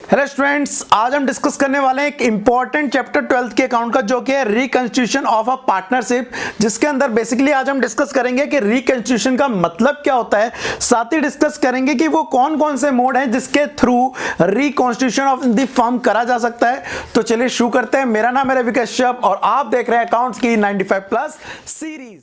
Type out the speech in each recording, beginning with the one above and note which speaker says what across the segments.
Speaker 1: Hello students, आज हम discuss करने वाले हैं एक इंपॉर्टेंट चैप्टर 12th के अकाउंट का, जो कि है रिकंस्टिट्यूशन ऑफ अ पार्टनरशिप, जिसके अंदर बेसिकली आज हम डिस्कस करेंगे कि रिकंस्टिट्यूशन का मतलब क्या होता है। साथ ही डिस्कस करेंगे कि वो कौन कौन से मोड हैं जिसके through reconstitution of the firm करा जा सकता है। तो चलिए शुरू करते हैं। मेरा नाम है रवि कश्यप और आप देख रहे हैं अकाउंट्स की 95+ सीरीज।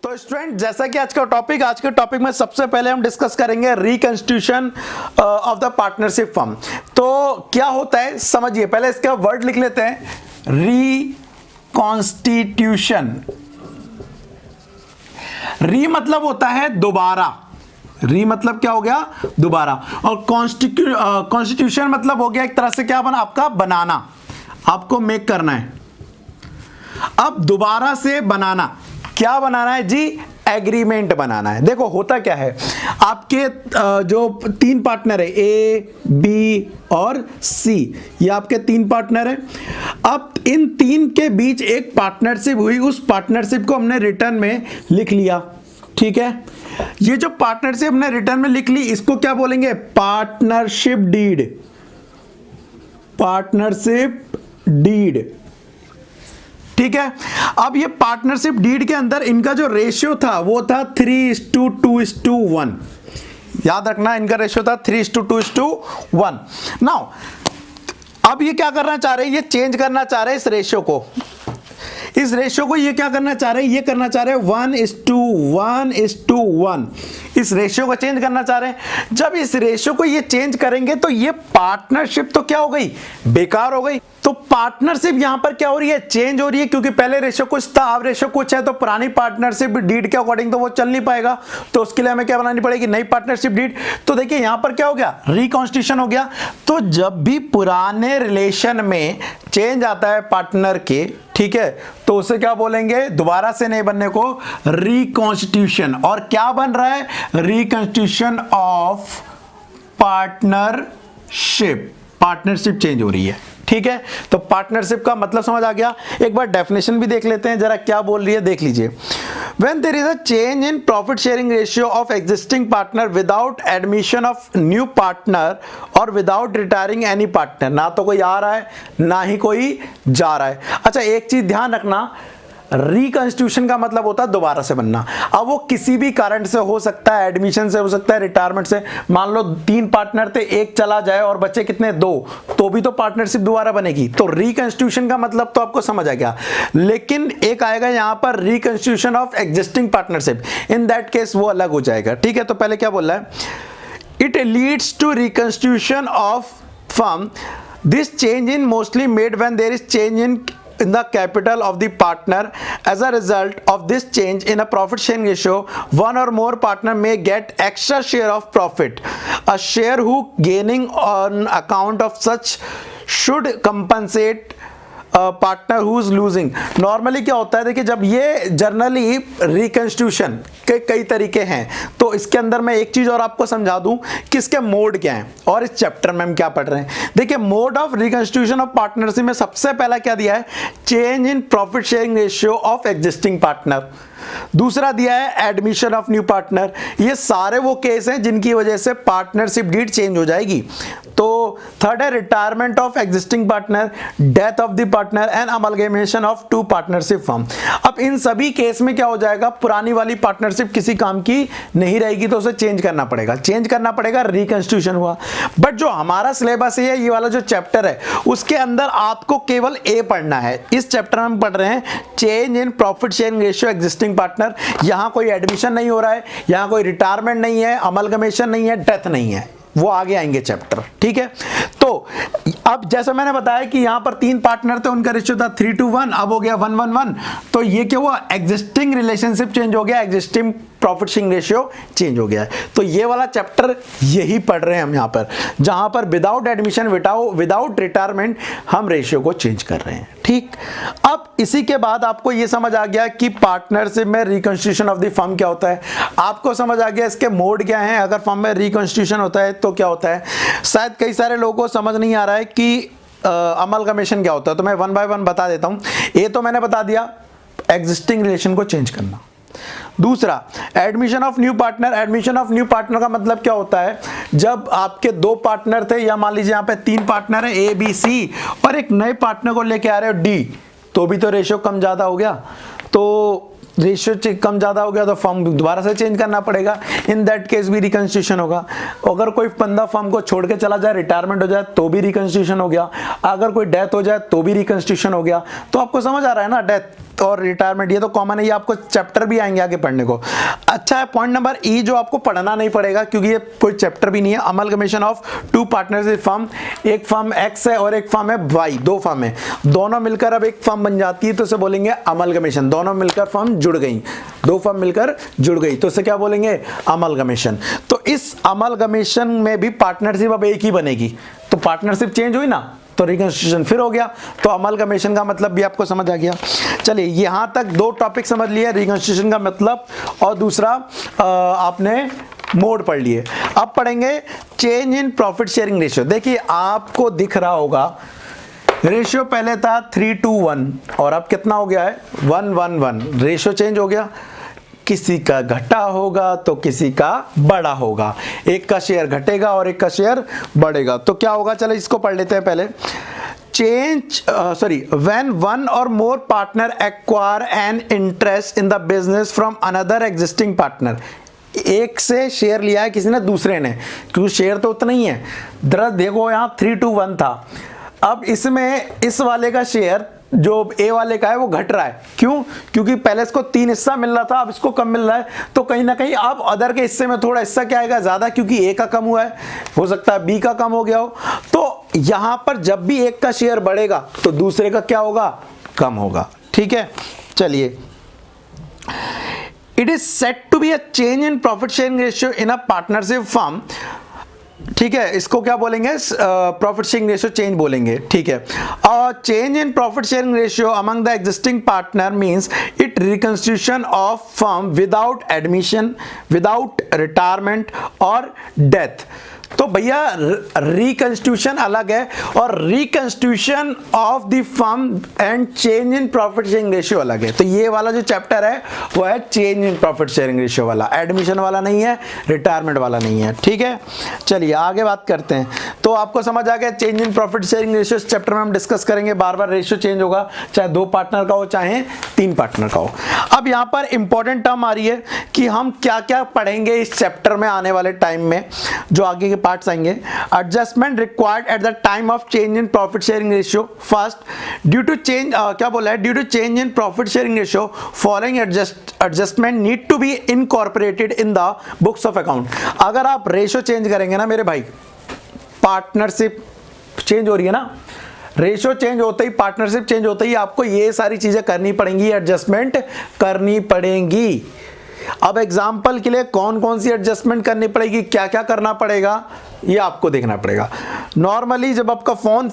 Speaker 1: तो स्टूडेंट, जैसा कि आज के टॉपिक में सबसे पहले हम डिस्कस करेंगे reconstitution of the partnership firm. तो क्या होता है समझिए, पहले इसका वर्ड लिख लेते हैं, रिकंस्टिट्यूशन। री मतलब होता है दोबारा, री मतलब क्या हो गया, दोबारा। और कॉन्स्टिट्यूशन मतलब हो गया एक तरह से क्या बना, आपका बनाना, आपको मेक करना है। अब दोबारा से बनाना, क्या बनाना है जी, एग्रीमेंट बनाना है। देखो होता क्या है, आपके जो तीन पार्टनर है ए बी और सी, ये आपके तीन पार्टनर हैं। अब इन तीन के बीच एक पार्टनरशिप हुई, उस पार्टनरशिप को हमने रिटर्न में लिख लिया, ठीक है। ये जो पार्टनरशिप हमने रिटर्न में लिख ली, इसको क्या बोलेंगे, पार्टनरशिप डीड, पार्टनरशिप डीड, ठीक है। अब ये पार्टनरशिप डीड के अंदर इनका जो रेशियो था वो था 3:2:1। याद रखना, इनका रेशियो था 3:2:1। नाउ अब ये क्या करना चाह रहे हैं, ये चेंज करना चाह रहे हैं इस रेशियो को, इस रेशियो को ये क्या करना चाह रहे हैं, ये करना चाह रहे हैं 1:1:1। इस रेशियो को चेंज करना चाह रहे हैं। जब इस रेशियो को ये चेंज करेंगे तो ये पार्टनरशिप तो क्या हो गई, बेकार हो गई। तो पार्टनरशिप यहां पर क्या हो रही है, चेंज हो रही है, क्योंकि पहले रेशियो कुछ था, अब रेशियो कुछ है। तो पुरानी पार्टनरशिप डीड के अकॉर्डिंग तो वो चल नहीं पाएगा, तो उसके लिए हमें क्या बनानी पड़ेगी, नई पार्टनरशिप डीड। तो देखिए यहां पर क्या हो गया, रिकॉन्स्टिट्यूशन हो गया। तो जब भी पुराने रिलेशन में चेंज आता है पार्टनर के, ठीक है, तो उसे क्या बोलेंगे, दोबारा से नहीं बनने को रिकॉन्स्टिट्यूशन। और क्या बन रहा है, reconstitution of partnership, partnership change हो रही है, ठीक है। तो पार्टनरशिप का मतलब समझ आ गया। एक बार डेफिनेशन भी देख लेते हैं, जरा क्या बोल रही है, देख लीजिए। When there is a change in profit sharing ratio of existing partner without admission of new partner or without retiring any partner, ना तो कोई आ रहा है ना ही कोई जा रहा है। अच्छा, एक चीज ध्यान रखना, रिकंस्टिट्यूशन का मतलब होता है दोबारा से बनना। अब वो किसी भी कारण से हो सकता है, एडमिशन से हो सकता है, रिटायरमेंट से। मान लो 3 पार्टनर थे, एक चला जाए और बच्चे कितने, 2, तो भी तो पार्टनरशिप दोबारा बनेगी। तो रिकंस्टिट्यूशन का मतलब तो आपको समझ आ गया। लेकिन एक आएगा यहां पर reconstitution of existing partnership, in that case वो अलग हो जाएगा, ठीक है। तो पहले क्या बोल रहा है, it leads to reconstitution of firm. This change in mostly made when there is change in the capital of the partner. As a result of this change in a profit sharing ratio, one or more partner may get extra share of profit. A share who gaining on account of such should compensate partner who is losing. Normally क्या होता है, देखिए जब ये generally reconstitution के कई तरीके हैं, तो इसके अंदर मैं एक चीज और आपको समझा दूं कि इसके मोड क्या हैं और इस चैप्टर में हम क्या पढ़ रहे हैं। देखिए mode of reconstitution of partnership में सबसे पहला क्या दिया है, change in profit sharing ratio of existing partner. दूसरा दिया है एडमिशन ऑफ न्यू पार्टनर। ये सारे वो केस हैं जिनकी वजह से पार्टनरशिप डीड चेंज हो जाएगी। तो थर्ड है retirement of existing partner, death of the partner and amalgamation of 2 partnership firm. अब इन सभी केस में क्या हो जाएगा, पुरानी वाली पार्टनरशिप किसी काम की नहीं रहेगी, तो उसे चेंज करना पड़ेगा, रिकंस्टिट्यूशन हुआ। बट जो हमारा सिलेबस है, ये वाला जो चैप्टर है, उसके अंदर आपको केवल ए पढ़ना है। इस चैप्टर में हम पढ़ रहे हैं change in profit sharing ratio existing partner. यहां कोई एडमिशन नहीं हो रहा है, यहां कोई रिटायरमेंट नहीं है, अमलगमेशन नहीं है, डेथ नहीं है, वो आगे आएंगे चैप्टर, ठीक है। तो अब जैसा मैंने बताया कि यहां पर 3 पार्टनर थे, उनका रेशियो था 3:1, अब हो गया 1:1:1। तो ये क्या हुआ, एग्जिस्टिंग रिलेशनशिप चेंज हो गया, existing profit sharing ratio change हो गया है। तो ये वाला चैप्टर यही पढ़ रहे हैं हम यहां पर, जहां पर विदाउट एडमिशन, विदाउट रिटायरमेंट हम रेशियो को चेंज कर रहे हैं, ठीक। अब इसी के बाद आपको ये समझ आ गया कि पार्टनरशिप में रिकंस्टिट्यूशन ऑफ द फर्म क्या होता है, आपको समझ आ गया इसके मोड क्या हैं, अगर फर्म में रिकंस्टिट्यूशन होता है तो क्या होता है। शायद कई सारे लोगों को समझ नहीं आ रहा है कि अमलगमेशन क्या होता है, तो मैं वन बाय वन बता देता हूं। ये तो मैंने बता दिया एग्जिस्टिंग रिलेशन को चेंज करना। दूसरा admission of new partner. Admission of new partner का मतलब क्या होता है, जब आपके 2 पार्टनर थे, या मान लीजिए यहां पे 3 पार्टनर है ए बी सी, और एक नए पार्टनर को लेके आ रहे हो डी, तो भी तो रेशियो कम ज्यादा हो गया। तो रेशियो कम ज्यादा हो गया तो फर्म दोबारा से चेंज करना पड़ेगा। इन दैट केस भी रिकंस्टिट्यूशन होगा। अगर कोई बंदा फर्म को छोड़ के चला जाए, रिटायरमेंट हो जाए, तो भी रिकंस्टिट्यूशन हो गया। अगर कोई डेथ हो जाए तो भी रिकंस्टिट्यूशन हो गया। तो आपको समझ आ रहा है ना, डेथ और रिटायरमेंट ये तो कॉमन है, ये आपको चैप्टर भी आएंगे आगे पढ़ने को। अच्छा है पॉइंट नंबर ई, जो आपको पढ़ना नहीं पड़ेगा क्योंकि ये कोई चैप्टर भी नहीं है। अमलगमेशन ऑफ 2 पार्टनरशिप फर्म, एक फर्म एक्स है और एक फर्म है वाई, 2 फर्म है, दोनों मिलकर अब एक फर्म बन जाती है, तो उसे बोलेंगे अमलगमेशन। दोनों मिलकर फर्म जुड़ गई, 2 फर्म मिलकर जुड़ गई, तो उसे क्या बोलेंगे, अमलगमेशन। तो इस अमलगमेशन में भी पार्टनरशिप अब एक ही बनेगी, तो पार्टनरशिप चेंज हुई ना, तो रिकंस्टिट्यूशन फिर हो गया। तो अमलगमेशन का मतलब भी आपको समझ आ गया। चलिए यहां तक 2 टॉपिक समझ लिए, रिकंस्टिट्यूशन का मतलब और दूसरा आपने मोड पढ़ लिए। अब पढ़ेंगे change in profit sharing ratio. देखिए आपको दिख रहा होगा रेशियो पहले था 3:1 और अब कितना हो गया है 1:1। रेशियो चेंज हो गया, किसी का घटा होगा तो किसी का बढ़ा होगा, एक का शेयर घटेगा और एक का शेयर बढ़ेगा। तो क्या होगा, चलो इसको पढ़ लेते हैं पहले। Change when one or more partner acquire an interest in the business from another existing partner. एक से शेयर लिया है किसी ने दूसरे ने, क्योंकि शेयर तो उतना ही है। दरअसल देखो यहाँ 3:1 था, अब इसमें इस वाले का शेयर जो ए वाले का है वो घट रहा है। क्यों? क्योंकि पहले इसको 3 हिस्सा मिल रहा था, अब इसको कम मिल रहा है, तो कहीं ना कहीं अब अदर के हिस्से में थोड़ा हिस्सा क्या आएगा, ज्यादा, क्योंकि ए का कम हुआ है, हो सकता है बी का कम हो गया हो। तो यहां पर जब भी एक का शेयर बढ़ेगा तो दूसरे का क्या होगा, कम होगा। ठीक है, चलिए it is set to be a change in profit sharing ratio in a partnership firm. ठीक है, इसको क्या बोलेंगे, प्रॉफिट शेयरिंग रेशियो चेंज बोलेंगे। ठीक है, change in profit sharing ratio among the existing partner means it reconstitution of firm without admission, without retirement और death. तो भैया रिकंस्टिट्यूशन अलग है और reconstitution of the firm and change in profit sharing ratio अलग है। तो ये वाला जो चैप्टर है वो है change in profit sharing ratio वाला, एडमिशन वाला नहीं है, रिटायरमेंट वाला नहीं है। ठीक है, चलिए आगे बात करते हैं। तो आपको समझ आ गया change in profit sharing ratio, इस चैप्टर में हम डिस्कस करेंगे। बार बार रेशियो चेंज होगा, चाहे 2 पार्टनर का हो चाहे 3 पार्टनर का हो। अब यहां पर इंपॉर्टेंट टर्म आ रही है कि हम क्या क्या पढ़ेंगे इस चैप्टर में आने वाले टाइम में, जो आगे के पार्ट्स आएंगे। Adjustment required at the time of change in profit sharing ratio. First, due to change, क्या बोला है, due to change in profit sharing ratio following adjustment need to be incorporated in the books of account. अगर आप ratio change करेंगे ना मेरे भाई, partnership change हो रही है ना, रेशियो चेंज होते ही, पार्टनरशिप चेंज होते ही आपको ये सारी चीजें करनी पड़ेंगी, एडजस्टमेंट करनी पड़ेंगी। अब एग्जाम्पल के लिए कौन कौन सी एडजस्टमेंट करनी पड़ेगी, क्या क्या करना पड़ेगा, ये आपको देखना पड़ेगा। नॉर्मली जब आपका फ़ोन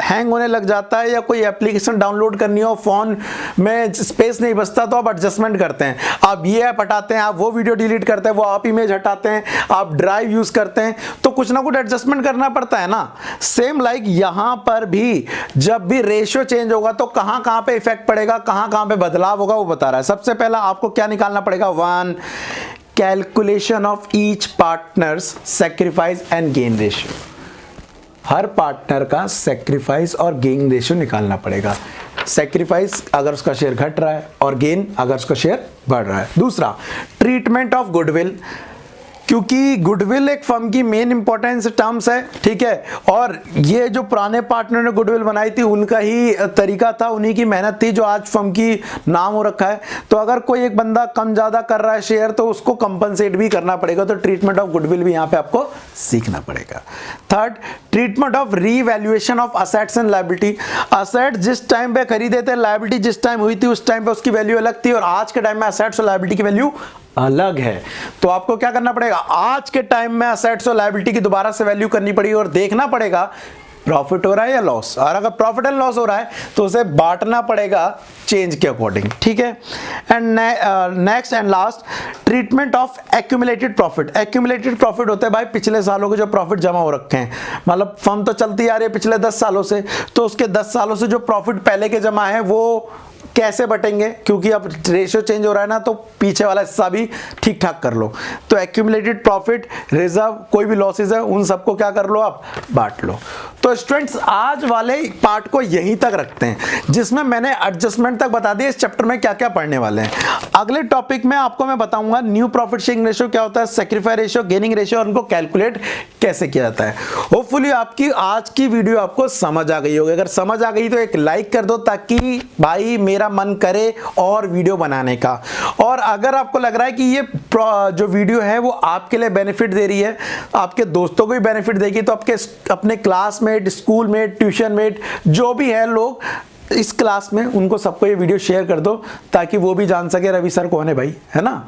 Speaker 1: हैंग होने लग जाता है या कोई एप्लीकेशन डाउनलोड करनी हो, फ़ोन में स्पेस नहीं बचता, तो आप एडजस्टमेंट करते हैं। आप ये ऐप हटाते हैं, आप वो वीडियो डिलीट करते हैं, वो आप इमेज हटाते हैं, आप ड्राइव यूज़ करते हैं, तो कुछ ना कुछ एडजस्टमेंट करना पड़ता है ना। सेम लाइक यहाँ पर भी जब भी रेशियो चेंज होगा तो कहाँ कहाँ पे इफेक्ट पड़ेगा, कहाँ कहाँ पे बदलाव होगा, वो बता रहा है। सबसे पहला आपको क्या निकालना पड़ेगा, 1 calculation of each partners sacrifice and gain ratio. Her partner का सैक्रिफाइस और गेन रेशियो निकालना पड़ेगा। सैक्रिफाइस अगर उसका शेयर घट रहा है और गेन अगर उसका शेयर बढ़ रहा है। दूसरा, ट्रीटमेंट ऑफ गुडविल, क्योंकि गुडविल एक फर्म की मेन इंपॉर्टेंस टर्म्स है। ठीक है, और ये जो पुराने पार्टनर ने गुडविल बनाई थी उनका ही तरीका था, उन्हीं की मेहनत थी जो आज फर्म की नाम हो रखा है। तो अगर कोई एक बंदा कम ज्यादा कर रहा है शेयर तो उसको कंपनसेट भी करना पड़ेगा, तो ट्रीटमेंट ऑफ गुडविल भी यहाँ पे आपको सीखना पड़ेगा। Third, treatment of revaluation of assets and liability. Asset जिस टाइम पे खरीदे थे, लायबिलिटी जिस टाइम हुई थी उस टाइम पे उसकी वैल्यू अलग थी, और आज के टाइम में असेट्स और लायबिलिटी की वैल्यू अलग है। तो आपको क्या करना पड़ेगा, आज के टाइम में असेट्स और लायबिलिटी की दोबारा से वैल्यू करनी पड़ेगी और देखना पड़ेगा प्रॉफिट हो रहा है या लॉस, और अगर प्रॉफिट एंड लॉस हो रहा है तो उसे बांटना पड़ेगा चेंज के अकॉर्डिंग, ठीक है। And next and last, treatment of accumulated profit. Accumulated profit होता है भाई पिछले सालों के जो प्रॉफिट जमा हो रखे हैं, मतलब फर्म तो चलती आ रही है पिछले 10 सालों से, तो उसके 10 सालों से जो प्रॉफिट पहले के जमा है वो कैसे बटेंगे, क्योंकि अब रेशियो चेंज हो रहा है ना, तो पीछे वाला हिस्सा भी ठीक ठाक कर लो। तो एक्यूमुलेटेड प्रॉफिट, रिजर्व, कोई भी लॉसेस है उन सबको क्या कर लो आप, बांट लो। तो स्टूडेंट्स आज वाले पार्ट को यहीं तक रखते हैं, जिसमें मैंने एडजस्टमेंट तक बता दिया इस चैप्टर में क्या क्या पढ़ने वाले हैं। अगले टॉपिक में आपको मैं बताऊंगा न्यू प्रॉफिट शेयरिंग रेशियो क्या होता है, सैक्रिफाइस रेशियो, गेनिंग रेशियो, और उनको कैलकुलेट कैसे किया जाता है। होपफुली आपकी आज की वीडियो आपको समझ आ गई होगी। अगर समझ आ गई तो एक लाइक कर दो, ताकि भाई मेरा मन करे और वीडियो बनाने का। और अगर आपको लग रहा है कि ये जो वीडियो है वो आपके लिए बेनिफिट दे रही है, आपके दोस्तों को भी बेनिफिट देगी, तो आपके अपने classmate, school mate, tuition mate जो भी है लोग इस क्लास में, उनको सबको ये वीडियो शेयर कर दो, ताकि वो भी जान सके रवि सर कौन है भाई, है ना।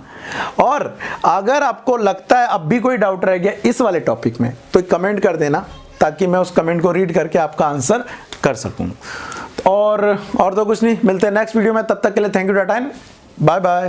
Speaker 1: और अगर आपको लगता है अब भी कोई डाउट रह गया इस वाले टॉपिक में, तो कमेंट कर देना, ताकि मैं उस कमेंट को रीड करके आपका आंसर कर सकूं। और तो कुछ नहीं, मिलते हैं नेक्स्ट वीडियो में, तब तक के लिए thank you, tata, bye bye.